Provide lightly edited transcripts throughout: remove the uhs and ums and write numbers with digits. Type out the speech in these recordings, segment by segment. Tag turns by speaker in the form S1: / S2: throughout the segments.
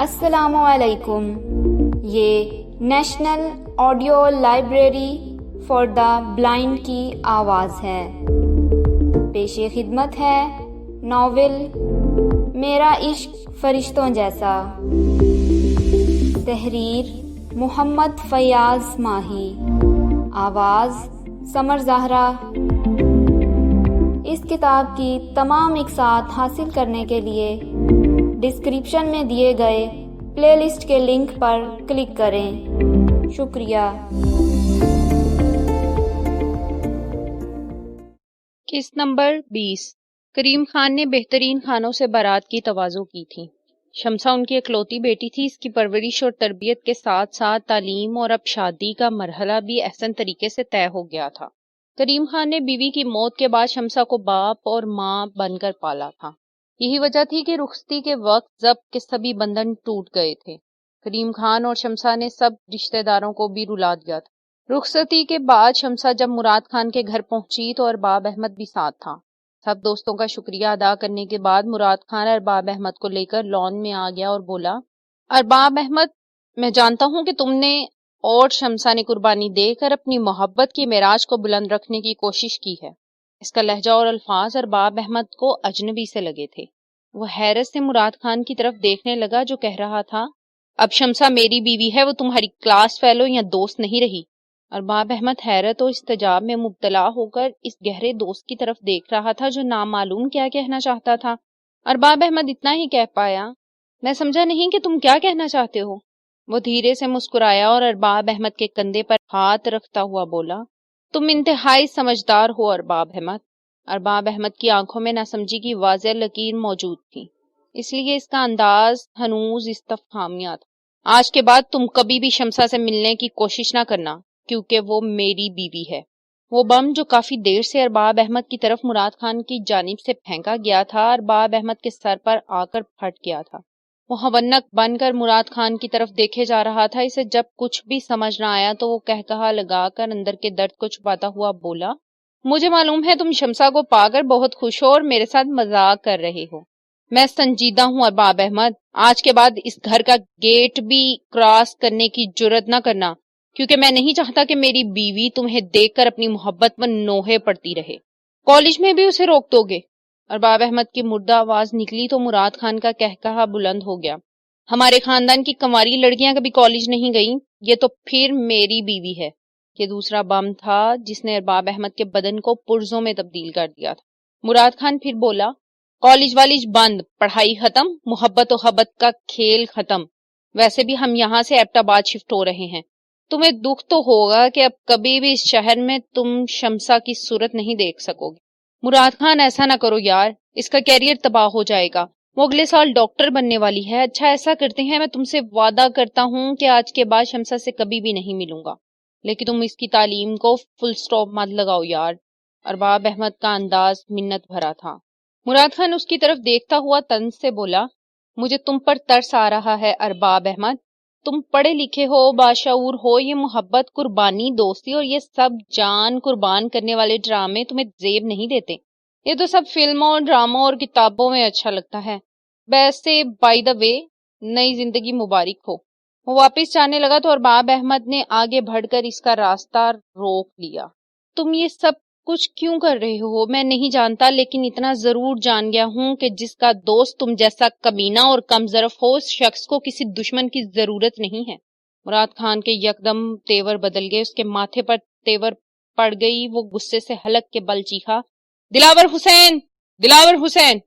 S1: السلام علیکم. یہ national audio library for the blind کی آواز ہے. پیش خدمت ہے ناول میرا عشق فرشتوں جیسا. تحریر محمد فیاض ماہی. آواز سمر زہرا. اس کتاب کی تمام اقساط حاصل کرنے کے لیے ڈسکرپشن میں دیے گئے پلے لسٹ کے لنک پر کلک کریں. شکریہ.
S2: قسط نمبر 20. کریم خان نے بہترین خانوں سے بارات کی تواضع کی تھی. شمسہ ان کی اکلوتی بیٹی تھی. اس کی پرورش اور تربیت کے ساتھ ساتھ تعلیم اور اب شادی کا مرحلہ بھی احسن طریقے سے طے ہو گیا تھا. کریم خان نے بیوی کی موت کے بعد شمسہ کو باپ اور ماں بن کر پالا تھا. یہی وجہ تھی کہ رخصتی کے وقت ضبط کے سبھی بندھن ٹوٹ گئے تھے. کریم خان اور شمسہ نے سب رشتہ داروں کو بھی رلا دیا تھا. رخصتی کے بعد شمسہ جب مراد خان کے گھر پہنچی تو ارباب احمد بھی ساتھ تھا. سب دوستوں کا شکریہ ادا کرنے کے بعد مراد خان ارباب احمد کو لے کر لان میں آ گیا اور بولا، ارباب احمد، میں جانتا ہوں کہ تم نے اور شمسہ نے قربانی دے کر اپنی محبت کی معراج کو بلند رکھنے کی کوشش کی ہے. اس کا لہجہ اور الفاظ ارباب احمد کو اجنبی سے لگے تھے. وہ حیرت سے مراد خان کی طرف دیکھنے لگا جو کہہ رہا تھا، اب شمسہ میری بیوی ہے، وہ تمہاری کلاس فیلو یا دوست نہیں رہی. ارباب احمد حیرت و استعجاب میں مبتلا ہو کر اس گہرے دوست کی طرف دیکھ رہا تھا جو نامعلوم کیا کہنا چاہتا تھا. ارباب احمد اتنا ہی کہہ پایا، میں سمجھا نہیں کہ تم کیا کہنا چاہتے ہو. وہ دھیرے سے مسکرایا اور ارباب احمد کے کندھے پر ہاتھ رکھتا ہوا بولا، تم انتہائی سمجھدار ہو ارباب احمد. ارباب احمد کی آنکھوں میں ناسمجھی کی واضح لکیر موجود تھی، اس لیے اس کا انداز ہنوز استفہامیہ تھا. آج کے بعد تم کبھی بھی شمسہ سے ملنے کی کوشش نہ کرنا کیونکہ وہ میری بیوی ہے. وہ بم جو کافی دیر سے ارباب احمد کی طرف مراد خان کی جانب سے پھینکا گیا تھا ارباب احمد کے سر پر آ کر پھٹ گیا تھا. وہ ہونک بن کر مراد خان کی طرف دیکھے جا رہا تھا. اسے جب کچھ بھی سمجھ نہ آیا تو وہ کہا لگا کر اندر کے درد کو چھپاتا ہوا بولا، مجھے معلوم ہے تم شمسہ کو پا کر بہت خوش ہو اور میرے ساتھ مذاق کر رہے ہو. میں سنجیدہ ہوں ارباب احمد. آج کے بعد اس گھر کا گیٹ بھی کراس کرنے کی جرت نہ کرنا کیونکہ میں نہیں چاہتا کہ میری بیوی تمہیں دیکھ کر اپنی محبت پر نوحے پڑتی رہے. کالج میں بھی اسے روک دو گے؟ ارباب احمد کی مردہ آواز نکلی تو مراد خان کا کہا بلند ہو گیا، ہمارے خاندان کی کنواری لڑکیاں کبھی کالج نہیں گئیں، یہ تو پھر میری بیوی ہے. یہ دوسرا بم تھا جس نے ارباب احمد کے بدن کو پرزوں میں تبدیل کر دیا تھا. مراد خان پھر بولا، کالج والج بند، پڑھائی ختم، محبت و خبت کا کھیل ختم. ویسے بھی ہم یہاں سے ایبٹ آباد شفٹ ہو رہے ہیں. تمہیں دکھ تو ہوگا کہ اب کبھی بھی اس شہر میں تم شمسہ کی صورت نہیں دیکھ سکو گے. مراد خان ایسا نہ کرو یار، اس کا کیریئر تباہ ہو جائے گا. وہ اگلے سال ڈاکٹر بننے والی ہے. اچھا ایسا کرتے ہیں، میں تم سے وعدہ کرتا ہوں کہ آج کے بعد شمسہ سے کبھی بھی نہیں ملوں گا، لیکن تم اس کی تعلیم کو فل سٹاپ مت لگاؤ یار. ارباب احمد کا انداز منت بھرا تھا. مراد خان اس کی طرف دیکھتا ہوا طنز سے بولا، مجھے تم پر ترس آ رہا ہے ارباب احمد. تم پڑھے لکھے ہو، باشعور ہو، یہ محبت، قربانی، دوستی اور یہ سب جان قربان کرنے والے ڈرامے تمہیں زیب نہیں دیتے. یہ تو سب فلموں، ڈراموں اور کتابوں میں اچھا لگتا ہے. ویسے بائی دا وے، نئی زندگی مبارک ہو. وہ واپس جانے لگا تو ارباب احمد نے آگے بڑھ کر اس کا راستہ روک لیا. تم یہ سب کچھ کیوں کر رہے ہو میں نہیں جانتا، لیکن اتنا ضرور جان گیا ہوں کہ جس کا دوست تم جیسا کمینہ اور کم ظرف ہو اس شخص کو کسی دشمن کی ضرورت نہیں ہے. مراد خان کے یکدم تیور بدل گئے، اس کے ماتھے پر تیور پڑ گئی. وہ غصے سے حلق کے بل چیخا، دلاور حسین، دلاور حسین.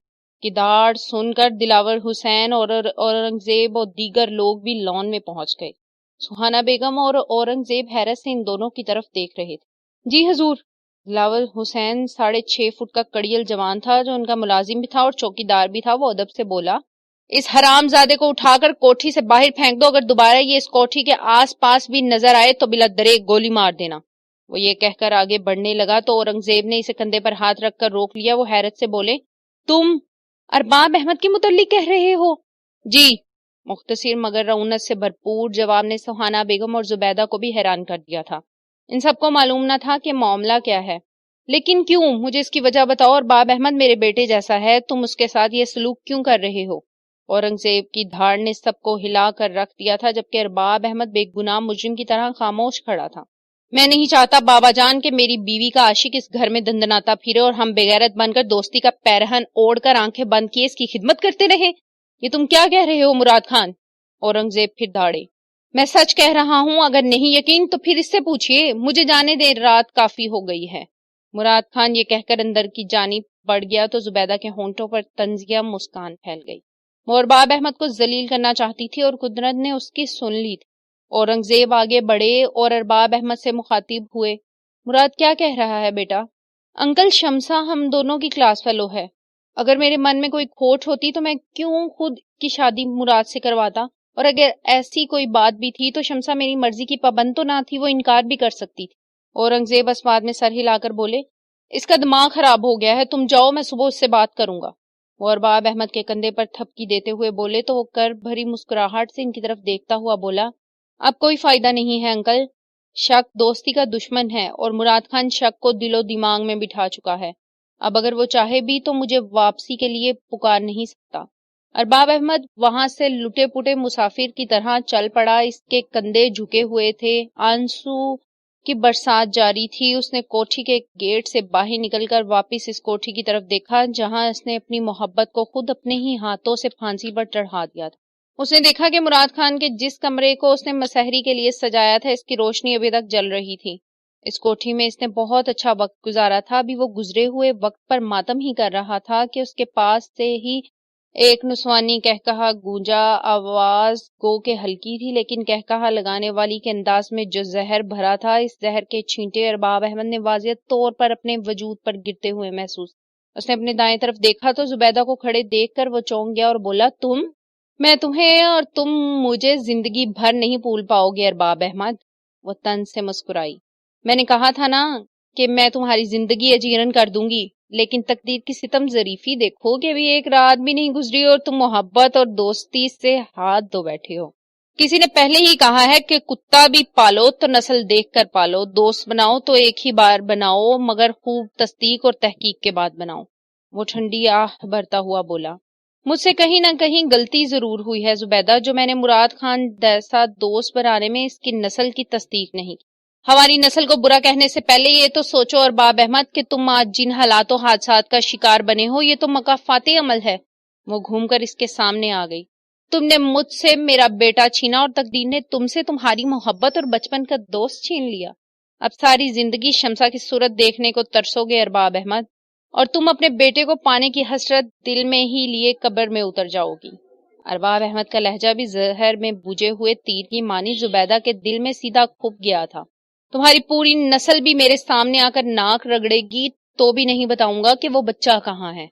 S2: کی داڑ سن کر دلاور حسین اور اورنگزیب اور دیگر لوگ بھی لان میں پہنچ گئے. سہانا بیگم اور اورنگزیب حیرت سے ان دونوں کی طرف دیکھ رہے تھے. جی حضور. دلاور حسین 6.5 فٹ کا کڑیل جوان تھا جو ان کا ملازم بھی تھا اور چوکیدار بھی تھا. وہ ادب سے بولا، اس حرام زادے کو اٹھا کر کوٹھی سے باہر پھینک دو. اگر دوبارہ یہ اس کوٹھی کے آس پاس بھی نظر آئے تو بلا دریغ گولی مار دینا. وہ یہ کہہ کر آگے بڑھنے لگا تو اورنگزیب نے اسے کندھے پر ہاتھ رکھ کر روک لیا. وہ حیرت سے بولے، تم ارباب احمد کے متعلق کہہ رہے ہو؟ جی. مختصر مگر رونت سے بھرپور جواب نے سہانا بیگم اور زبیدہ کو بھی حیران کر دیا تھا. ان سب کو معلوم نہ تھا کہ معاملہ کیا ہے. لیکن کیوں؟ مجھے اس کی وجہ بتاؤ. ارباب احمد میرے بیٹے جیسا ہے، تم اس کے ساتھ یہ سلوک کیوں کر رہے ہو؟ اورنگزیب کی دھاڑ نے سب کو ہلا کر رکھ دیا تھا، جبکہ ارباب احمد بے گناہ مجرم کی طرح خاموش کھڑا تھا۔ میں نہیں چاہتا بابا جان کہ میری بیوی کا عاشق اس گھر میں دندناتا پھرے اور ہم بغیرت بن کر دوستی کا پیرہن اوڑھ کر آنکھیں بند کیے اس کی خدمت کرتے رہیں۔ یہ تم کیا کہہ رہے ہو مراد خان؟ اورنگزیب پھر دھاڑے۔ میں سچ کہہ رہا ہوں، اگر نہیں یقین تو پھر اس سے پوچھئے، مجھے جانے دے، رات کافی ہو گئی ہے۔ مراد خان یہ کہہ کر اندر کی جانب بڑھ گیا تو زبیدہ کے ہونٹوں پر طنزیہ مسکان پھیل گئی۔ وہ ارباب احمد کو ذلیل کرنا چاہتی تھی اور قدرت نے اس کی سن لی تھی۔ اورنگزیب آگے بڑھے اور ارباب احمد سے مخاطب ہوئے، مراد کیا کہہ رہا ہے بیٹا؟ انکل، شمسا ہم دونوں کی کلاس فیلو ہے۔ اگر میرے من میں کوئی کھوٹ ہوتی تو میں کیوں خود کی شادی مراد سے کرواتا، اور اگر ایسی کوئی بات بھی تھی تو شمسا میری مرضی کی پابند تو نہ تھی، وہ انکار بھی کر سکتی تھی۔ اورنگزیب اسواد میں سر ہلا کر بولے، اس کا دماغ خراب ہو گیا ہے، تم جاؤ، میں صبح اس سے بات کروں گا۔ وہ ارباب احمد کے کندھے پر تھپکی دیتے ہوئے بولے تو وہ کرب بھری مسکراہٹ سے ان کی طرف دیکھتا ہوا بولا، اب کوئی فائدہ نہیں ہے انکل، شک دوستی کا دشمن ہے اور مراد خان شک کو دل و دماغ میں بٹھا چکا ہے۔ اب اگر وہ چاہے بھی تو مجھے واپسی کے لیے پکار نہیں سکتا۔ ارباب احمد وہاں سے لٹے پٹے مسافر کی طرح چل پڑا، اس کے کندھے جھکے ہوئے تھے، آنسو کی برسات جاری تھی۔ اس نے کوٹھی کے گیٹ سے باہر نکل کر واپس اس کوٹھی کی طرف دیکھا جہاں اس نے اپنی محبت کو خود اپنے ہی ہاتھوں سے پھانسی پر چڑھا دیا تھا۔ اس نے دیکھا کہ مراد خان کے جس کمرے کو اس نے مسحری کے لیے سجایا تھا اس کی روشنی ابھی تک جل رہی تھی۔ اس کوٹھی میں اس نے بہت اچھا وقت گزارا تھا، ابھی وہ گزرے ہوئے وقت پر ماتم ہی کر رہا تھا کہ اس کے پاس سے ہی ایک نسوانی کہکہا گونجا، آواز گو کہ ہلکی تھی لیکن کہکہا لگانے والی کے انداز میں جو زہر بھرا تھا، اس زہر کے چھینٹے ارباب احمد نے واضح طور پر اپنے وجود پر گرتے ہوئے محسوس۔ اس نے اپنے دائیں طرف دیکھا تو زبیدہ کو کھڑے دیکھ کر وہ چونک گیا اور بولا، تم؟ میں تمہیں اور تم مجھے زندگی بھر نہیں بھول پاؤ گے ارباب احمد۔ وہ طنز سے مسکرائی۔ میں نے کہا تھا نا کہ میں تمہاری زندگی اجیرن کر دوں گی، لیکن تقدیر کی ستم ظریفی دیکھو کہ ابھی ایک رات بھی نہیں گزری اور تم محبت اور دوستی سے ہاتھ دھو بیٹھے ہو۔ کسی نے پہلے ہی کہا ہے کہ کتا بھی پالو تو نسل دیکھ کر پالو، دوست بناؤ تو ایک ہی بار بناؤ مگر خوب تصدیق اور تحقیق کے بعد بناؤ۔ وہ ٹھنڈی آہ بھرتا ہوا بولا، مجھ سے کہیں نہ کہیں غلطی ضرور ہوئی ہے زبیدہ، جو میں نے مراد خان جیسا دوست بنانے میں اس کی نسل کی تصدیق نہیں کی۔ ہماری نسل کو برا کہنے سے پہلے یہ تو سوچو ارباب احمد کہ تم آج جن حالات و حادثات کا شکار بنے ہو یہ تو مکافات عمل ہے۔ وہ گھوم کر اس کے سامنے آ گئی۔ تم نے مجھ سے میرا بیٹا چھینا اور تقدیر نے تم سے تمہاری محبت اور بچپن کا دوست چھین لیا۔ اب ساری زندگی شمسا کی صورت دیکھنے کو ترسو گے ارباب احمد، اور تم اپنے بیٹے کو پانے کی حسرت دل میں ہی لیے قبر میں اتر جاؤ گی۔ ارباب احمد کا لہجہ بھی زہر میں بوجھے ہوئے تیر کی مانی زبیدہ کے دل میں سیدھا کھپ گیا تھا۔ تمہاری پوری نسل بھی میرے سامنے آ کر ناک رگڑے گی تو بھی نہیں بتاؤں گا کہ وہ بچہ کہاں ہے۔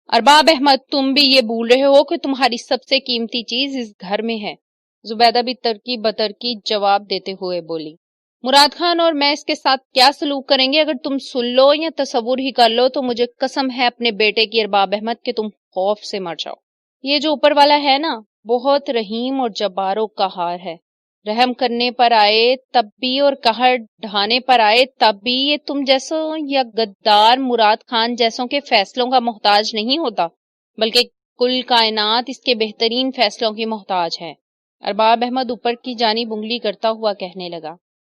S2: ارباب احمد، تم بھی یہ بھول رہے ہو کہ تمہاری سب سے قیمتی چیز اس گھر میں ہے۔ زبیدہ بھی ترکی بترکی جواب دیتے ہوئے بولی، مراد خان اور میں اس کے ساتھ کیا سلوک کریں گے اگر تم سن لو یا تصور ہی کر لو تو مجھے قسم ہے اپنے بیٹے کی ارباب احمد کہ تم خوف سے مر جاؤ۔ یہ جو اوپر والا ہے نا، بہت رحیم اور جبار و قہار ہے۔ رحم کرنے پر آئے تب بھی اور قہر ڈھانے پر آئے تب بھی یہ تم جیسوں یا غدار مراد خان جیسوں کے فیصلوں کا محتاج نہیں ہوتا، بلکہ کل کائنات اس کے بہترین فیصلوں کی محتاج ہے۔ ارباب احمد اوپر کی جانب انگلی کرتا ہوا کہنے لگا،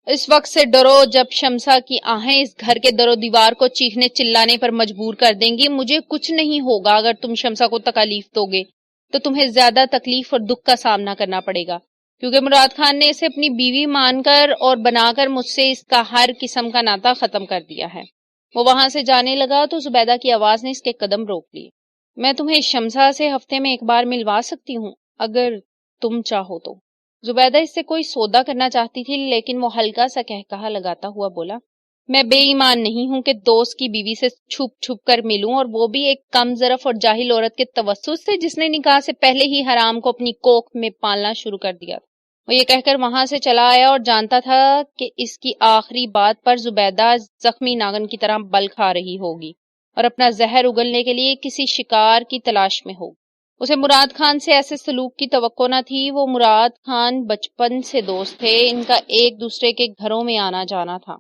S2: اس وقت سے ڈرو جب شمسا کی آہیں اس گھر کے در و دیوار کو چیخنے چلانے پر مجبور کر دیں گی۔ مجھے کچھ نہیں ہوگا اگر تم شمسا کو تکالیف دو گے تو تمہیں زیادہ تکلیف اور دکھ کا سامنا کرنا پڑے گا، کیونکہ مراد خان نے اسے اپنی بیوی مان کر اور بنا کر مجھ سے اس کا ہر قسم کا ناطہ ختم کر دیا ہے۔ وہ وہاں سے جانے لگا تو زبیدہ کی آواز نے اس کے قدم روک لیے۔ میں تمہیں شمسا سے ہفتے میں ایک بار ملوا سکتی ہوں اگر تم چاہو تو۔ زبیدہ اس سے کوئی سودا کرنا چاہتی تھی لیکن وہ ہلکا سا کہکہا لگاتا ہوا بولا، میں بے ایمان نہیں ہوں کہ دوست کی بیوی سے چھپ چھپ کر ملوں، اور وہ بھی ایک کم ظرف اور جاہل عورت کے توسط سے جس نے نکاح سے پہلے ہی حرام کو اپنی کوکھ میں پالنا شروع کر دیا۔ وہ یہ کہہ کر وہاں سے چلا آیا اور جانتا تھا کہ اس کی آخری بات پر زبیدہ زخمی ناگن کی طرح بل کھا رہی ہوگی اور اپنا زہر اگلنے کے لیے کسی شکار کی تلاش میں ہوگی۔ اسے مراد خان سے ایسے سلوک کی توقع نہ تھی۔ وہ مراد خان بچپن سے دوست تھے، ان کا ایک دوسرے کے گھروں میں آنا جانا تھا۔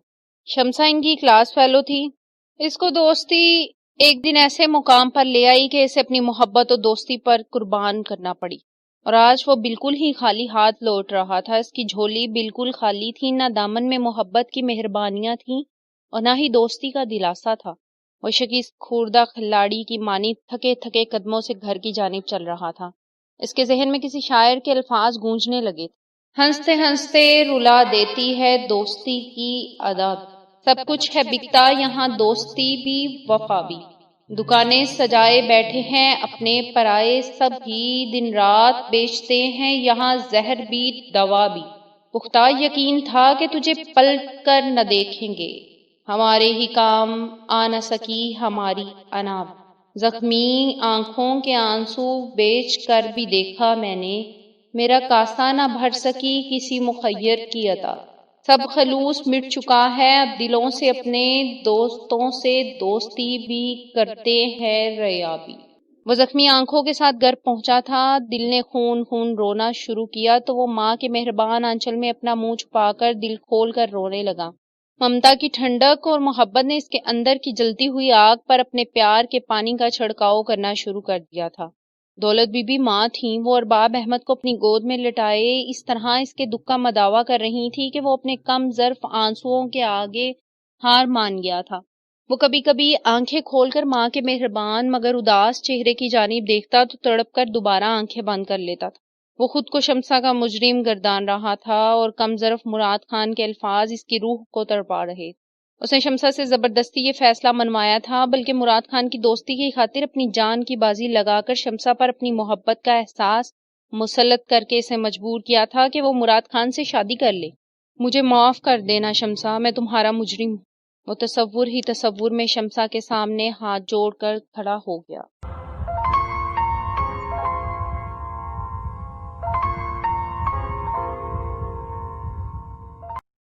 S2: شمسا ان کی کلاس فیلو تھی، اس کو دوستی ایک دن ایسے مقام پر لے آئی کہ اسے اپنی محبت اور دوستی پر قربان کرنا پڑی، اور آج وہ بالکل ہی خالی ہاتھ لوٹ رہا تھا۔ اس کی جھولی بالکل خالی تھی، نہ دامن میں محبت کی مہربانیاں تھیں اور نہ ہی دوستی کا دلاسا تھا۔ وہ شکیس خوردہ کھلاڑی کی مانی تھکے تھکے قدموں سے گھر کی جانب چل رہا تھا۔ اس کے ذہن میں کسی شاعر کے الفاظ گونجنے لگے تھے، ہنستے ہنستے رلا دیتی ہے دوستی کی عادت، سب کچھ ہے بکتا یہاں دوستی بھی وفا بھی، دکانیں سجائے بیٹھے ہیں اپنے پرائے سب ہی، دن رات بیچتے ہیں یہاں زہر بھی دوا بھی، پختہ یقین تھا کہ تجھے پلٹ کر نہ دیکھیں گے، ہمارے ہی کام آ نہ سکی ہماری اناب، زخمی آنکھوں کے آنسو بیچ کر بھی دیکھا میں نے، میرا کاسہ نہ بھر سکی کسی مخیر کی عطا، سب خلوص مٹ چکا ہے اب دلوں سے، اپنے دوستوں سے دوستی بھی کرتے ہیں ریابی۔ وہ زخمی آنکھوں کے ساتھ گھر پہنچا تھا، دل نے خون خون رونا شروع کیا تو وہ ماں کے مہربان آنچل میں اپنا منہ چھپا کر دل کھول کر رونے لگا۔ ممتا کی ٹھنڈک اور محبت نے اس کے اندر کی جلتی ہوئی آگ پر اپنے پیار کے پانی کا چھڑکاؤ کرنا شروع کر دیا تھا۔ دولت بی بی ماں تھیں، وہ ارباب احمد کو اپنی گود میں لٹائے اس طرح اس کے دکھ کا مداوع کر رہی تھی کہ وہ اپنے کم ظرف آنسوؤں کے آگے ہار مان گیا تھا۔ وہ کبھی کبھی آنکھیں کھول کر ماں کے مہربان مگر اداس چہرے کی جانب دیکھتا تو تڑپ کر دوبارہ آنکھیں بند کر لیتا تھا۔ وہ خود کو شمسا کا مجرم گردان رہا تھا اور کم ظرف مراد خان کے الفاظ اس کی روح کو تڑپا رہے۔ اس نے شمسا سے زبردستی یہ فیصلہ منوایا تھا، بلکہ مراد خان کی دوستی کی خاطر اپنی جان کی بازی لگا کر شمسا پر اپنی محبت کا احساس مسلط کر کے اسے مجبور کیا تھا کہ وہ مراد خان سے شادی کر لے۔ مجھے معاف کر دینا شمسا، میں تمہارا مجرم ہوں۔ وہ تصور ہی تصور میں شمسا کے سامنے ہاتھ جوڑ کر کھڑا ہو گیا۔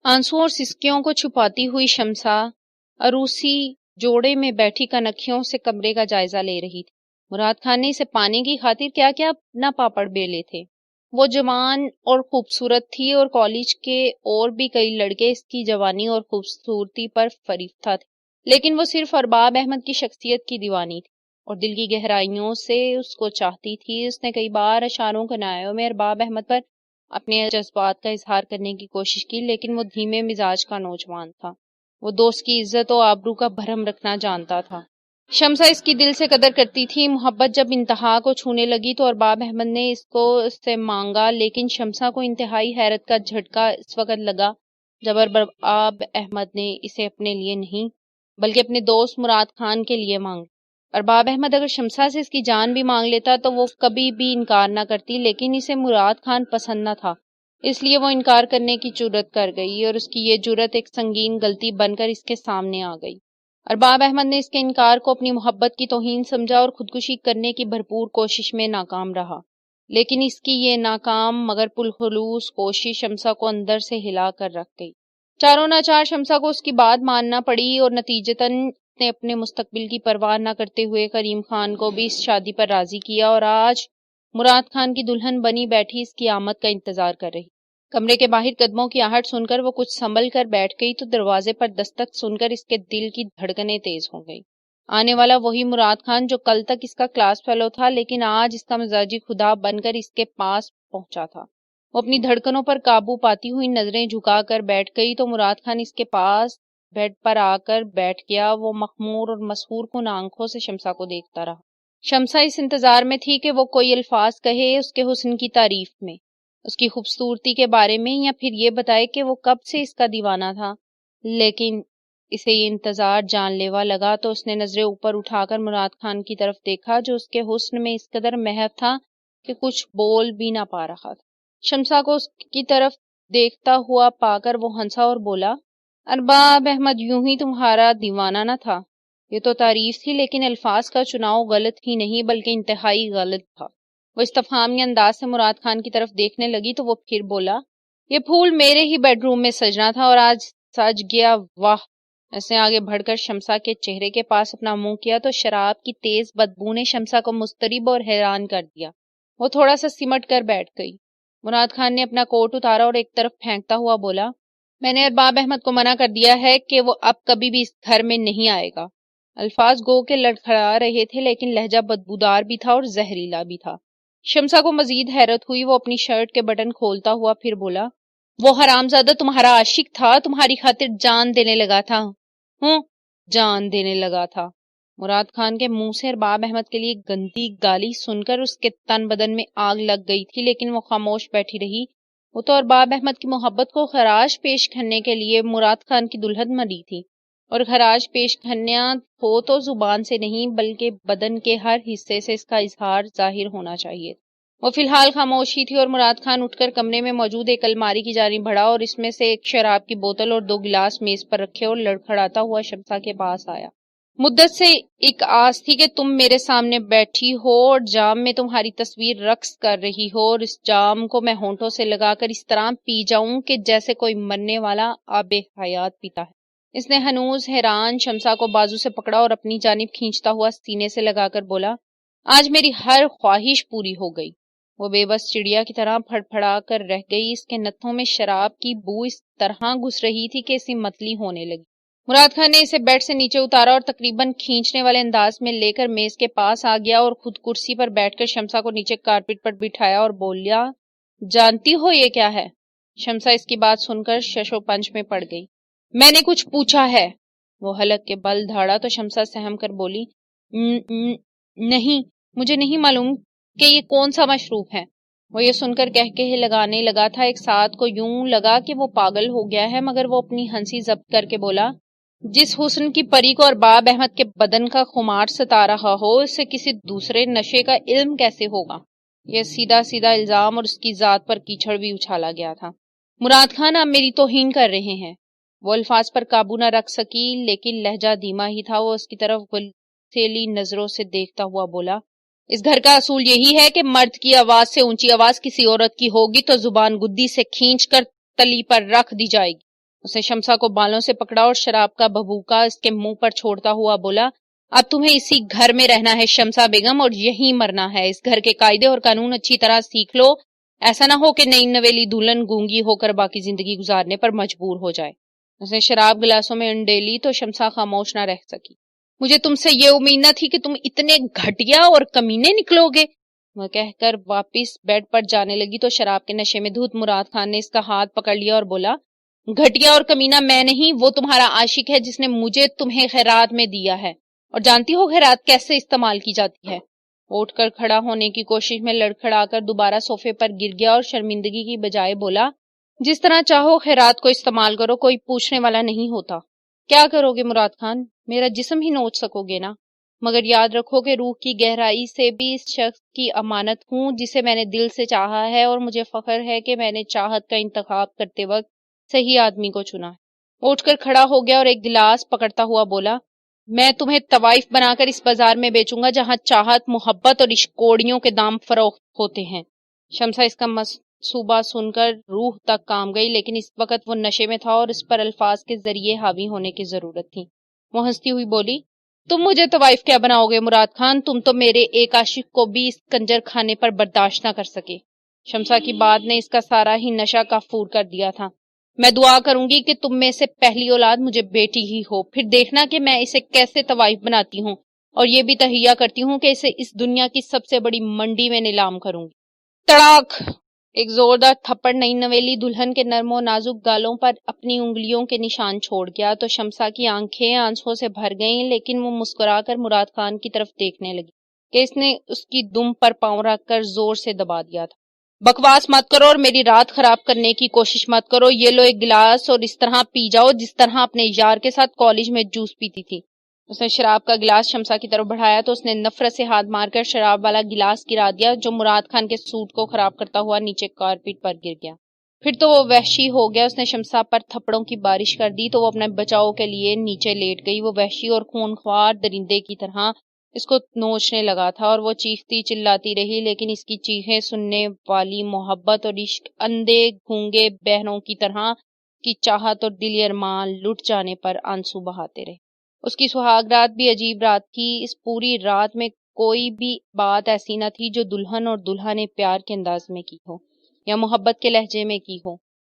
S2: آنسو اور سسکیوں کو چھپاتی ہوئی شمسا عروسی جوڑے میں بیٹھی کنکھیوں سے کمرے کا جائزہ لے رہی تھی۔ مراد خان نے اسے پانے کی خاطر کیا کیا نہ پاپڑ بیلے تھے۔ وہ جوان اور خوبصورت تھی اور کالج کے اور بھی کئی لڑکے اس کی جوانی اور خوبصورتی پر فریفتہ تھے، لیکن وہ صرف ارباب احمد کی شخصیت کی دیوانی تھی اور دل کی گہرائیوں سے اس کو چاہتی تھی۔ اس نے کئی بار اشاروں کنایوں میں ارباب احمد پر اپنے جذبات کا اظہار کرنے کی کوشش کی، لیکن وہ دھیمے مزاج کا نوجوان تھا۔ وہ دوست کی عزت و آبرو کا بھرم رکھنا جانتا تھا۔ شمسا اس کی دل سے قدر کرتی تھی۔ محبت جب انتہا کو چھونے لگی تو ارباب احمد نے اس سے مانگا، لیکن شمسا کو انتہائی حیرت کا جھٹکا اس وقت لگا جب ارباب احمد نے اسے اپنے لیے نہیں بلکہ اپنے دوست مراد خان کے لیے مانگا۔ ارباب احمد اگر شمسا سے اس کی جان بھی مانگ لیتا تو وہ کبھی بھی انکار نہ کرتی، لیکن اسے مراد خان پسند نہ تھا، اس لیے وہ انکار کرنے کی جرات کر گئی اور اس کی یہ جرات ایک سنگین غلطی بن کر اس کے سامنے آ گئی۔ ارباب احمد نے اس کے انکار کو اپنی محبت کی توہین سمجھا اور خودکشی کرنے کی بھرپور کوشش میں ناکام رہا، لیکن اس کی یہ ناکام مگر پرخلوص کوشش شمسا کو اندر سے ہلا کر رکھ گئی۔ چاروں ناچار شمسا کو اس کی بات ماننا پڑی اور نتیجتاً نے اپنے مستقبل کی پرواہ نہ کرتے ہوئے کریم خان کو بھی اس شادی پر راضی کیا اور آج مراد خان کی دلہن بنی بیٹھی اس کی آمد کا انتظار کر رہی۔ کمرے کے باہر قدموں کی آہٹ سن کر وہ کچھ سنبھل کر بیٹھ گئی تو دروازے پر دستک سن کر اس کے دل کی دھڑکنیں تیز ہو گئی۔ آنے والا وہی مراد خان جو کل تک اس کا کلاس فیلو تھا، لیکن آج اس کا مزاجی خدا بن کر اس کے پاس پہنچا تھا۔ وہ اپنی دھڑکنوں پر قابو پاتی ہوئی نظریں جھکا کر بیٹھ گئی تو مراد خان اس کے پاس بیڈ پر آ کر بیٹھ گیا۔ وہ مخمور اور مسحور کن آنکھوں سے شمسا کو دیکھتا رہا۔ شمسا اس انتظار میں تھی کہ وہ کوئی الفاظ کہے اس کے حسن کی تعریف میں، اس کی خوبصورتی کے بارے میں، یا پھر یہ بتائے کہ وہ کب سے اس کا دیوانہ تھا، لیکن اسے یہ انتظار جان لیوا لگا تو اس نے نظریں اوپر اٹھا کر مراد خان کی طرف دیکھا جو اس کے حسن میں اس قدر محو تھا کہ کچھ بول بھی نہ پا رہا تھا۔ شمسا کو اس کی طرف دیکھتا ہوا پا کر وہ ہنسا اور بولا، ارباب احمد یوں ہی تمہارا دیوانہ نہ تھا؟ یہ تو تعریف تھی، لیکن الفاظ کا چناؤ غلط ہی نہیں بلکہ انتہائی غلط تھا۔ وہ استفہامی انداز سے مراد خان کی طرف دیکھنے لگی تو وہ پھر بولا، یہ پھول میرے ہی بیڈ روم میں سجنا تھا اور آج سج گیا، واہ۔ اس نے آگے بڑھ کر شمسا کے چہرے کے پاس اپنا منہ کیا تو شراب کی تیز بدبو نے شمسا کو مضطرب اور حیران کر دیا۔ وہ تھوڑا سا سمٹ کر بیٹھ گئی۔ مراد خان نے اپنا کوٹ اتارا اور ایک طرف پھینکتا ہوا بولا، میں نے ارباب احمد کو منع کر دیا ہے کہ وہ اب کبھی بھی اس گھر میں نہیں آئے گا۔ الفاظ گو کے لڑکھڑا رہے تھے لیکن لہجہ بدبودار بھی تھا اور زہریلا بھی تھا۔ شمسا کو مزید حیرت ہوئی، وہ اپنی شرٹ کے بٹن کھولتا ہوا پھر بولا، وہ حرامزادہ تمہارا عاشق تھا، تمہاری خاطر جان دینے لگا تھا۔ ہوں، جان دینے لگا تھا۔ مراد خان کے منہ سے ارباب احمد کے لیے گندی گالی سن کر اس کے تن بدن میں آگ لگ گئی تھی، لیکن وہ خاموش بیٹھی رہی۔ وہ تو ارباب احمد کی محبت کو خراج پیش کرنے کے لیے مراد خان کی دلہن مری تھی، اور خراج پیش کرنا ہو تو زبان سے نہیں بلکہ بدن کے ہر حصے سے اس کا اظہار ظاہر ہونا چاہیے۔ وہ فی الحال خاموش ہی تھی اور مراد خان اٹھ کر کمرے میں موجود ایک الماری کی جانب بڑھا اور اس میں سے ایک شراب کی بوتل اور 2 گلاس میز پر رکھے اور لڑکھڑاتا ہوا شمسا کے پاس آیا۔ مدت سے ایک آس تھی کہ تم میرے سامنے بیٹھی ہو اور جام میں تمہاری تصویر رقص کر رہی ہو، اور اس جام کو میں ہونٹوں سے لگا کر اس طرح پی جاؤں کہ جیسے کوئی مرنے والا آب حیات پیتا ہے۔ اس نے ہنوز حیران شمسا کو بازو سے پکڑا اور اپنی جانب کھینچتا ہوا سینے سے لگا کر بولا، آج میری ہر خواہش پوری ہو گئی۔ وہ بے بس چڑیا کی طرح پھڑ پھڑا کر رہ گئی۔ اس کے نتھوں میں شراب کی بو اس طرح گھس رہی تھی کہ اسے متلی ہونے لگی۔ مراد خان نے اسے بیڈ سے نیچے اتارا اور تقریباً کھینچنے والے انداز میں لے کر میز کے پاس آ گیا اور خود کرسی پر بیٹھ کر شمسا کو نیچے کارپیٹ پر بٹھایا اور بولیا، جانتی ہو یہ کیا ہے؟ شمسا اس کی بات سن کر شش و پنج میں پڑ گئی۔ میں نے کچھ پوچھا ہے۔ وہ حلق کے بل دھاڑا تو شمسا سہم کر بولی، نہیں، مجھے نہیں معلوم کہ یہ کون سا مشروب ہے۔ وہ یہ سن کر کہکہے لگانے لگا تھا، ایک ساتھ کو یوں لگا کہ وہ پاگل ہو گیا ہے، مگر وہ اپنی ہنسی ضبط کر کے بولا، جس حسن کی پری کو ارباب احمد کے بدن کا خمار ستا رہا ہو، اس سے کسی دوسرے نشے کا علم کیسے ہوگا؟ یہ سیدھا سیدھا الزام اور اس کی ذات پر کیچڑ بھی اچھالا گیا تھا۔ مراد خان، آپ میری توہین کر رہے ہیں۔ وہ الفاظ پر قابو نہ رکھ سکی، لیکن لہجہ دھیما ہی تھا۔ وہ اس کی طرف غلطیلی نظروں سے دیکھتا ہوا بولا، اس گھر کا اصول یہی ہے کہ مرد کی آواز سے اونچی آواز کسی عورت کی ہوگی تو زبان گدی سے کھینچ کر تلی پر رکھ دی جائے گی۔ اس نے شمسا کو بالوں سے پکڑا اور شراب کا بھبوکا اس کے منہ پر چھوڑتا ہوا بولا، اب تمہیں اسی گھر میں رہنا ہے شمسا بیگم، اور یہیں مرنا ہے۔ اس گھر کے قاعدے اور قانون اچھی طرح سیکھ لو، ایسا نہ ہو کہ نئی نویلی دلہن گونگی ہو کر باقی زندگی گزارنے پر مجبور ہو جائے۔ اس نے شراب گلاسوں میں انڈیلی تو شمسا خاموش نہ رہ سکی۔ مجھے تم سے یہ امید نہ تھی کہ تم اتنے گھٹیا اور کمینے نکلو گے، وہ کہہ کر واپس بیڈ پر جانے لگی تو شراب کے نشے میں دھت مراد خان نے اس کا ہاتھ پکڑ لیا اور بولا، گھٹیا اور کمینہ میں نہیں، وہ تمہارا عاشق ہے جس نے مجھے تمہیں خیرات میں دیا ہے، اور جانتی ہو خیرات کیسے استعمال کی جاتی ہے؟ وہ اٹھ کر کھڑا ہونے کی کوشش میں لڑکھڑا کر دوبارہ صوفے پر گر گیا اور شرمندگی کی بجائے بولا، جس طرح چاہو خیرات کو استعمال کرو، کوئی پوچھنے والا نہیں ہوتا۔ کیا کرو گے مراد خان؟ میرا جسم ہی نوچ سکو گے نا، مگر یاد رکھو کہ روح کی گہرائی سے بھی اس شخص کی امانت ہوں جسے میں نے دل سے چاہا ہے، اور مجھے فخر ہے کہ میں نے چاہت کا انتخاب کرتے وقت صحیح آدمی کو چنا ہے۔ وہ اٹھ کر کھڑا ہو گیا اور ایک گلاس پکڑتا ہوا بولا، میں تمہیں طوائف بنا کر اس بازار میں بیچوں گا جہاں چاہت، محبت اور عشق کوڑیوں کے دام فروخت ہوتے ہیں۔ شمسا اس کا منصوبہ سن کر روح تک کام گئی، لیکن اس وقت وہ نشے میں تھا اور اس پر الفاظ کے ذریعے حاوی ہونے کی ضرورت تھی۔ وہ ہنستی ہوئی بولی، تم مجھے طوائف کیا بناؤ گے مراد خان؟ تم تو میرے ایک عاشق کو بھی اس کنجر خانے پر برداشت نہ کر سکے۔ شمسا کی بات نے اس کا سارا ہی نشہ کافور کر دیا تھا۔ میں دعا کروں گی کہ تم میں سے پہلی اولاد مجھے بیٹی ہی ہو، پھر دیکھنا کہ میں اسے کیسے طوائف بناتی ہوں، اور یہ بھی تہیہ کرتی ہوں کہ اسے اس دنیا کی سب سے بڑی منڈی میں نیلام کروں گی۔ تڑاک! ایک زوردار تھپڑ نئی نویلی دلہن کے نرم و نازک گالوں پر اپنی انگلیوں کے نشان چھوڑ گیا تو شمسا کی آنکھیں آنسوں سے بھر گئیں، لیکن وہ مسکرا کر مراد خان کی طرف دیکھنے لگی کہ اس نے اس کی دم پر پاؤں رکھ کر زور سے دبا دیا تھا۔ بکواس مت کرو اور میری رات خراب کرنے کی کوشش مت کرو، یہ لو ایک گلاس اور اس طرح پی جاؤ جس طرح اپنے یار کے ساتھ کالج میں جوس پیتی تھی۔ اس نے شراب کا گلاس شمسا کی طرف بڑھایا تو اس نے نفرت سے ہاتھ مار کر شراب والا گلاس گرا دیا، جو مراد خان کے سوٹ کو خراب کرتا ہوا نیچے کارپیٹ پر گر گیا۔ پھر تو وہ وحشی ہو گیا، اس نے شمسا پر تھپڑوں کی بارش کر دی تو وہ اپنے بچاؤ کے لیے نیچے لیٹ گئی۔ وہ وحشی اور خونخوار درندے کی طرح اس کو نوچنے لگا تھا اور وہ چیختی چلاتی رہی، لیکن اس کی چیخیں سننے والی محبت اور عشق اندھے گونگے بہروں کی طرح کی چاہت اور دلی ارمان لٹ جانے پر آنسو بہاتے رہے۔ اس کی سہاگ رات بھی عجیب رات تھی۔ اس پوری رات میں کوئی بھی بات ایسی نہ تھی جو دلہن اور دلہا نے پیار کے انداز میں کی ہو یا محبت کے لہجے میں کی ہو۔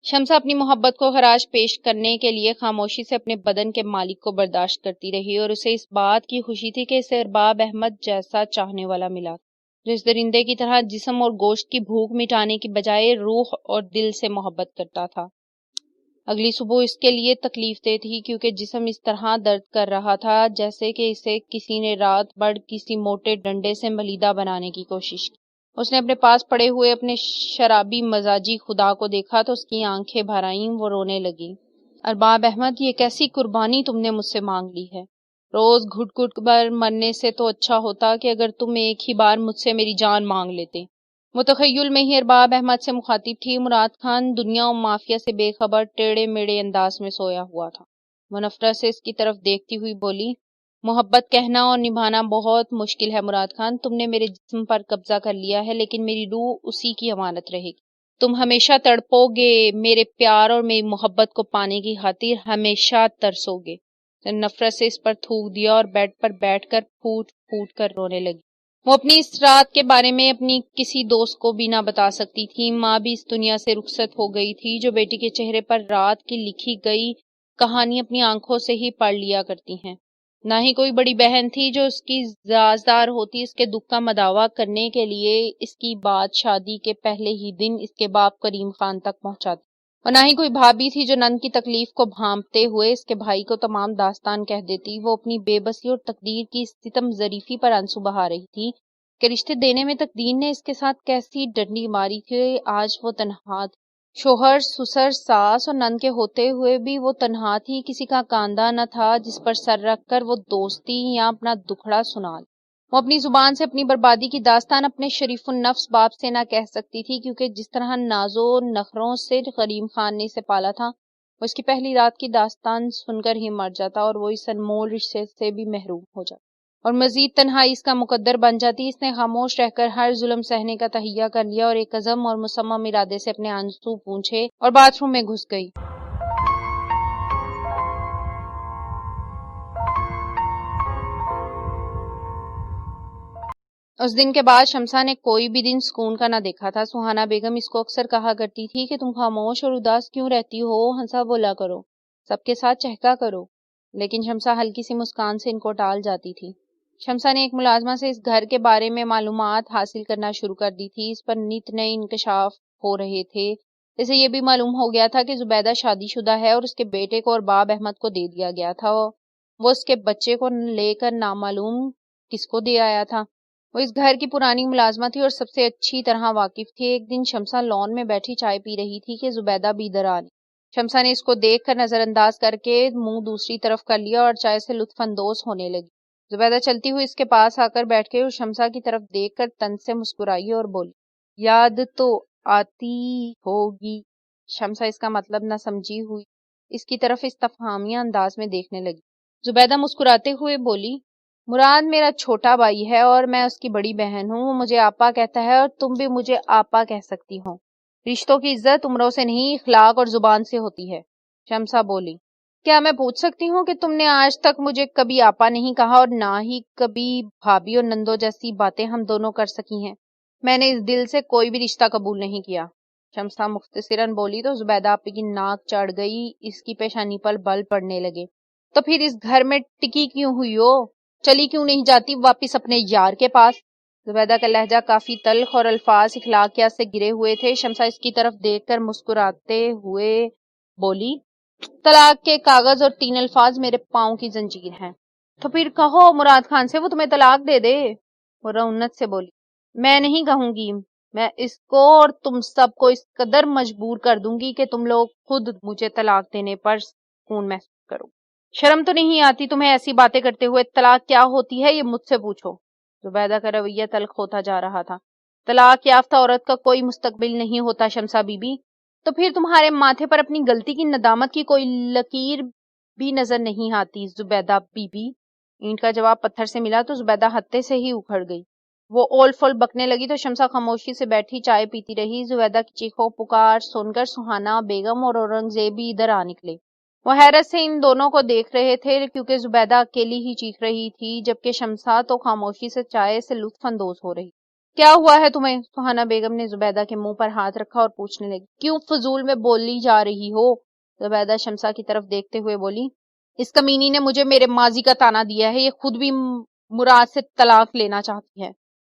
S2: شمسا اپنی محبت کو خراج پیش کرنے کے لیے خاموشی سے اپنے بدن کے مالک کو برداشت کرتی رہی، اور اسے اس بات کی خوشی تھی کہ اسے ارباب احمد جیسا چاہنے والا ملا، جو اس درندے کی طرح جسم اور گوشت کی بھوک مٹانے کی بجائے روح اور دل سے محبت کرتا تھا۔ اگلی صبح اس کے لیے تکلیف دہ تھی، کیونکہ جسم اس طرح درد کر رہا تھا جیسے کہ اسے کسی نے رات بھر کسی موٹے ڈنڈے سے ملیدہ بنانے کی کوشش کی۔ اس نے اپنے پاس پڑے ہوئے اپنے شرابی مزاجی خدا کو دیکھا تو اس کی آنکھیں بھر آئیں، وہ رونے لگی۔ ارباب احمد، یہ کیسی قربانی تم نے مجھ سے مانگ لی ہے؟ روز گھٹ گھٹ بھر مرنے سے تو اچھا ہوتا کہ اگر تم ایک ہی بار مجھ سے میری جان مانگ لیتے۔ وہ تخیل میں ہی ارباب احمد سے مخاطب تھی۔ مراد خان دنیا و مافیا سے بے خبر ٹیڑے میڑے انداز میں سویا ہوا تھا۔ وہ نفرت سے اس کی طرف دیکھتی ہوئی بولی، محبت کہنا اور نبھانا بہت مشکل ہے مراد خان، تم نے میرے جسم پر قبضہ کر لیا ہے لیکن میری روح اسی کی امانت رہے گی۔ تم ہمیشہ تڑپو گے، میرے پیار اور میری محبت کو پانے کی خاطر ہمیشہ ترسو گے۔ نفرت سے اس پر تھوک دیا اور بیڈ پر بیٹھ کر پھوٹ پھوٹ کر رونے لگی۔ وہ اپنی اس رات کے بارے میں اپنی کسی دوست کو بھی نہ بتا سکتی تھی۔ ماں بھی اس دنیا سے رخصت ہو گئی تھی، جو بیٹی کے چہرے پر رات کی لکھی گئی کہانی اپنی آنکھوں سے ہی پڑھ لیا کرتی ہیں۔ نہ ہی کوئی بڑی بہن تھی جو اس کی رازدار ہوتی، اس کے دکھ کا مداوع کرنے کے لیے اس کی بات شادی کے پہلے ہی دن اس کے باپ کریم خان تک پہنچاتی، اور نہ ہی کوئی بھابھی تھی جو نند کی تکلیف کو بھانپتے ہوئے اس کے بھائی کو تمام داستان کہہ دیتی۔ وہ اپنی بے بسی اور تقدیر کی ستم ظریفی پر آنسو بہا رہی تھی کہ رشتے دینے میں تقدیر نے اس کے ساتھ کیسی ڈنڈی ماری تھی۔ آج وہ تنہا تھی، شوہر، سسر، ساس اور نند کے ہوتے ہوئے بھی وہ تنہا تھی۔ کسی کا کاندھا نہ تھا جس پر سر رکھ کر وہ دوستی یا اپنا دکھڑا سنا لے۔ وہ اپنی زبان سے اپنی بربادی کی داستان اپنے شریف النفس باپ سے نہ کہہ سکتی تھی، کیونکہ جس طرح نازو نخروں سے کریم خان نے اسے پالا تھا، وہ اس کی پہلی رات کی داستان سن کر ہی مر جاتا اور وہ اس انمول رشتے سے بھی محروم ہو جاتا، اور مزید تنہائی اس کا مقدر بن جاتی۔ اس نے خاموش رہ کر ہر ظلم سہنے کا تہیہ کر لیا اور ایک عزم اور مصمم ارادے سے اپنے آنسو پونچھے اور باتھ روم میں گھس گئی۔ اس دن کے بعد شمسا نے کوئی بھی دن سکون کا نہ دیکھا تھا۔ سہانا بیگم اس کو اکثر کہا کرتی تھی کہ تم خاموش اور اداس کیوں رہتی ہو، ہنسا بولا کرو، سب کے ساتھ چہکا کرو، لیکن شمسا ہلکی سی مسکان سے ان کو ٹال جاتی تھی۔ شمسا نے ایک ملازمہ سے اس گھر کے بارے میں معلومات حاصل کرنا شروع کر دی تھی۔ اس پر نت نئے انکشاف ہو رہے تھے۔ اسے یہ بھی معلوم ہو گیا تھا کہ زبیدہ شادی شدہ ہے اور اس کے بیٹے کو ارباب احمد کو دے دیا گیا تھا۔ وہ اس کے بچے کو لے کر نامعلوم کس کو دے آیا تھا۔ وہ اس گھر کی پرانی ملازمہ تھی اور سب سے اچھی طرح واقف تھی۔ ایک دن شمسا لان میں بیٹھی چائے پی رہی تھی کہ زبیدہ بھی ادھر آ گئی۔ شمسا نے اس کو دیکھ کر نظر انداز کر کے منہ دوسری طرف کر لیا اور چائے سے لطف اندوز ہونے لگی۔ زبیدہ چلتی ہوئی اس کے پاس آ کر بیٹھ گئی اور شمسا کی طرف دیکھ کر طنز سے مسکرائی اور بولی، یاد تو آتی ہوگی۔ شمسا اس کا مطلب نہ سمجھی ہوئی اس کی طرف استفہامیہ انداز میں دیکھنے لگی۔ زبیدہ مسکراتے ہوئے بولی، مراد میرا چھوٹا بھائی ہے اور میں اس کی بڑی بہن ہوں۔ وہ مجھے آپا کہتا ہے اور تم بھی مجھے آپا کہہ سکتی ہو۔ رشتوں کی عزت عمروں سے نہیں، اخلاق اور زبان سے ہوتی ہے۔ شمسا بولی، کیا میں پوچھ سکتی ہوں کہ تم نے آج تک مجھے کبھی آپا نہیں کہا اور نہ ہی کبھی بھابھی اور نندو جیسی باتیں ہم دونوں کر سکی ہیں؟ میں نے اس دل سے کوئی بھی رشتہ قبول نہیں کیا۔ شمسا مختصراً بولی تو زبیدہ آپی کی ناک چڑھ گئی، اس کی پیشانی پر بل پڑنے لگے۔ تو پھر اس گھر میں ٹکی کیوں ہوئی ہو؟ چلی کیوں نہیں جاتی واپس اپنے یار کے پاس؟ زبیدہ کا لہجہ کافی تلخ اور الفاظ اخلاقیات سے گرے ہوئے تھے۔ شمسا اس کی طرف دیکھ کر مسکراتے ہوئے بولی، طلاق کے کاغذ اور 3 الفاظ میرے پاؤں کی زنجیر ہیں۔ تو پھر کہو مراد خان سے وہ تمہیں طلاق دے دے۔ وہ رونت سے بولی، میں نہیں کہوں گی، میں اس کو اور تم سب کو اس قدر مجبور کر دوں گی کہ تم لوگ خود مجھے طلاق دینے پر سکون محسوس کرو۔ شرم تو نہیں آتی تمہیں ایسی باتیں کرتے ہوئے؟ طلاق کیا ہوتی ہے یہ مجھ سے پوچھو۔ زبیدہ کا رویہ تلخ ہوتا جا رہا تھا۔ طلاق یافتہ عورت کا کوئی مستقبل نہیں ہوتا شمسا بی بی۔ تو پھر تمہارے ماتھے پر اپنی غلطی کی ندامت کی کوئی لکیر بھی نظر نہیں آتی زبیدہ بی بی؟ اینٹ کا جواب پتھر سے ملا تو زبیدہ ہتے سے ہی اکھڑ گئی۔ وہ اول فول بکنے لگی تو شمسا خاموشی سے بیٹھی چائے پیتی رہی۔ زبیدہ کی چیخو پکار سن کر سہانا بیگم اور اورنگزیب بھی ادھر آ نکلے۔ وہ حیرت سے ان دونوں کو دیکھ رہے تھے کیونکہ زبیدہ اکیلی ہی چیخ رہی تھی جبکہ شمسا تو خاموشی سے چائے سے لطف اندوز ہو رہی۔ کیا ہوا ہے تمہیں؟ سہانا بیگم نے زبیدہ کے منہ پر ہاتھ رکھا اور پوچھنے لگی. کیوں فضول میں بولی جا رہی ہو؟ زبیدہ شمسا کی طرف دیکھتے ہوئے بولی. اس کمینی نے مجھے میرے ماضی کا تانا دیا ہے. یہ خود بھی مراد سے طلاق لینا چاہتی ہے.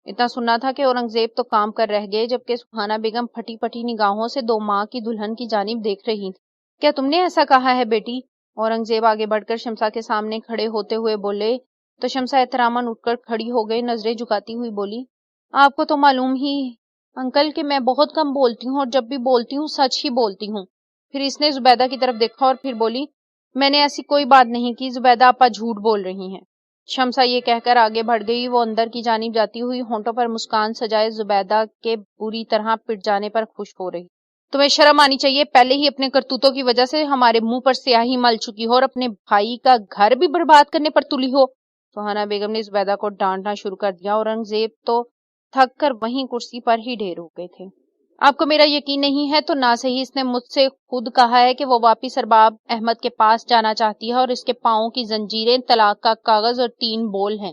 S2: اتنا سننا تھا کہ اورنگزیب تو کام کر رہ گئے، جبکہ سہانا بیگم پھٹی پھٹی نگاہوں سے 2 ماہ کی دلہن کی جانب دیکھ رہی تھی. کیا تم نے ایسا کہا ہے بیٹی؟ اورنگزیب آگے بڑھ کر شمسا کے سامنے کھڑے ہوتے ہوئے بولے تو شمسا احتراماً اٹھ کر کھڑی ہو گئی، نظریں جھکاتی ہوئی بولی. آپ کو تو معلوم ہی انکل کہ میں بہت کم بولتی ہوں، اور جب بھی بولتی ہوں سچ ہی بولتی ہوں. پھر اس نے زبیدہ کی طرف دیکھا اور پھر بولی. میں نے ایسی کوئی بات نہیں کی زبیدہ، آپا جھوٹ بول رہی ہیں. شمسا یہ کہہ کر آگے بڑھ گئی. وہ اندر کی جانب جاتی ہوئی ہونٹوں پر مسکان سجائے زبیدہ کے بری طرح پٹ جانے پر خوش ہو رہی. تمہیں شرم آنی چاہیے، پہلے ہی اپنے کرتوتوں کی وجہ سے ہمارے منہ پر سیاہی مل چکی ہو اور اپنے بھائی کا گھر بھی برباد کرنے پر تلی ہو. سہانا بیگم نے زبیدہ کو ڈانٹنا شروع کر دیا. اورنگزیب تو تھک کر وہیں کرسی پر ہی ڈھیر ہو گئے تھے. آپ کو میرا یقین نہیں ہے تو نہ صحیح، اس نے مجھ سے خود کہا ہے کہ وہ واپس ارباب احمد کے پاس جانا چاہتی ہے اور اس کے پاؤں کی زنجیریں طلاق کا کاغذ اور 3 بول ہیں.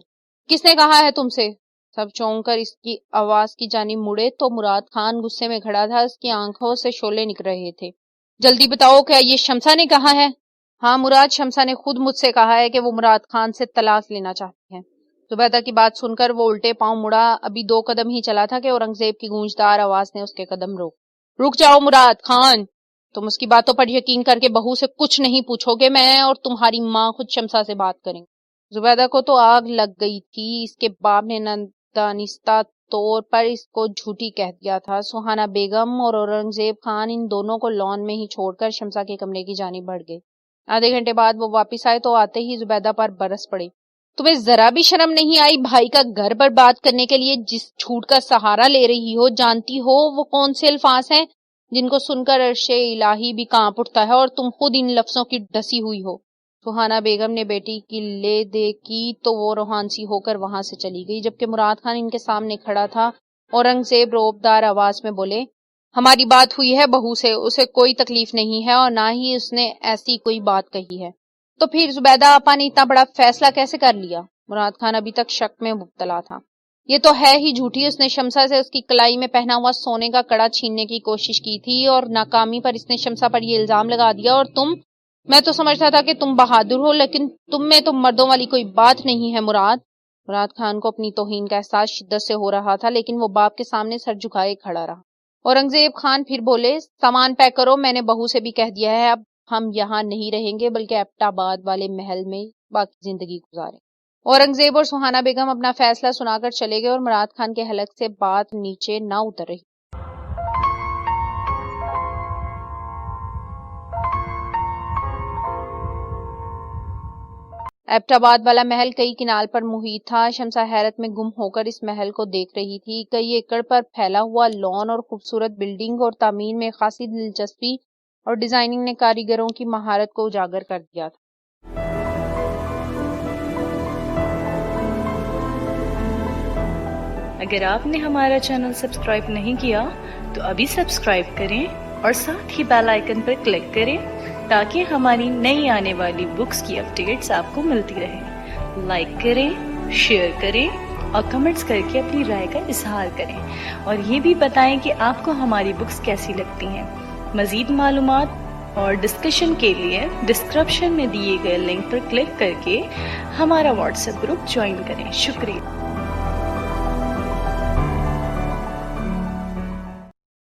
S2: کس نے کہا ہے تم سے؟ سب چونک کر اس کی آواز کی جانب مڑے تو مراد خان غصے میں کھڑا تھا. اس کی آنکھوں سے شعلے نکل رہے تھے. جلدی بتاؤ، کیا یہ شمسا نے کہا ہے؟ ہاں مراد، شمسا نے خود مجھ سے کہا ہے کہ وہ مراد خان سے طلاق لینا چاہتی ہے. زبیدہ کی بات سن کر وہ الٹے پاؤں مڑا. ابھی 2 قدم ہی چلا تھا کہ اورنگزیب کی گونجدار آواز نے اس کے قدم رک جاؤ مراد خان، تم اس کی باتوں پر یقین کر کے بہو سے کچھ نہیں پوچھو گے. میں اور تمہاری ماں خود شمسا سے بات کریں. زبیدہ کو تو آگ لگ گئی تھی. اس کے باپ نے دانستہ طور پر اس کو جھوٹی کہہ دیا تھا. سہانا بیگم اور اورنگزیب خان ان دونوں کو لان میں ہی چھوڑ کر شمسا کے کمرے کی جانب بڑھ گئے. آدھے گھنٹے بعد وہ واپس آئے تو آتے ہی زبیدہ پر برس پڑے. تمہیں ذرا بھی شرم نہیں آئی بھائی کا گھر برباد کرنے کے لیے جس جھوٹ کا سہارا لے رہی ہو؟ جانتی ہو وہ کون سے الفاظ ہیں جن کو سن کر عرش الہی بھی کانپ اٹھتا ہے، اور تم خود ان لفظوں کی ڈسی ہوئی ہو. سہانا بیگم نے بیٹی کی لے دے کی تو وہ روحانسی ہو کر وہاں سے چلی گئی، جبکہ مراد خان ان کے سامنے کھڑا تھا. اورنگزیب روبدار آواز میں بولے. ہماری بات ہوئی ہے بہو سے، اسے کوئی تکلیف نہیں ہے اور نہ ہی اس نے ایسی کوئی بات کہی ہے. تو پھر زبیدہ آپا نے اتنا بڑا فیصلہ کیسے کر لیا؟ مراد خان ابھی تک شک میں مبتلا تھا. یہ تو ہے ہی جھوٹی. اس نے شمسا سے اس کی کلائی میں پہنا ہوا سونے کا کڑا چھیننے کی کوشش کی تھی اور ناکامی پر اس نے شمسا پر یہ الزام لگا دیا. اور تم، میں تو سمجھتا تھا کہ تم بہادر ہو، لیکن تم میں تو مردوں والی کوئی بات نہیں ہے مراد. مراد خان کو اپنی توہین کا احساس شدت سے ہو رہا تھا، لیکن وہ باپ کے سامنے سر جھکائے کھڑا رہا. اورنگزیب خان پھر بولے. سامان پیک کرو، میں نے بہو سے بھی کہہ دیا ہے اب ہم یہاں نہیں رہیں گے بلکہ ایبٹ آباد والے محل میں باقی زندگی گزاریں. اورنگزیب اور سہانا بیگم اپنا فیصلہ سنا کر چلے گئے اور مراد خان کے حلق سے بات نیچے نہ اتر رہی. ایبٹ آباد والا محل کئی کنال پر محیط تھا. شمسا حیرت میں گم ہو کر اس محل کو دیکھ رہی تھی. کئی ایکڑ پر پھیلا ہوا لان اور خوبصورت بلڈنگ اور تعمیر میں خاصی دلچسپی اور ڈیزائننگ نے کاریگروں کی مہارت کو اجاگر کر دیا تھا.
S3: اگر آپ نے ہمارا چینل سبسکرائب نہیں کیا تو ابھی سبسکرائب کریں اور ساتھ ہی بیل آئیکن پر کلک کریں تاکہ ہماری نئی آنے والی بکس کی اپڈیٹس آپ کو ملتی رہیں. لائک کریں، شیئر کریں اور کمنٹس کر کے اپنی رائے کا اظہار کریں، اور یہ بھی بتائیں کہ آپ کو ہماری بکس کیسی لگتی ہیں. مزید معلومات اور ڈسکشن کے لیے ڈسکرپشن میں دیے گئے لنک پر کلک کر کے ہمارا واٹس ایپ گروپ جوائن کریں. شکریہ.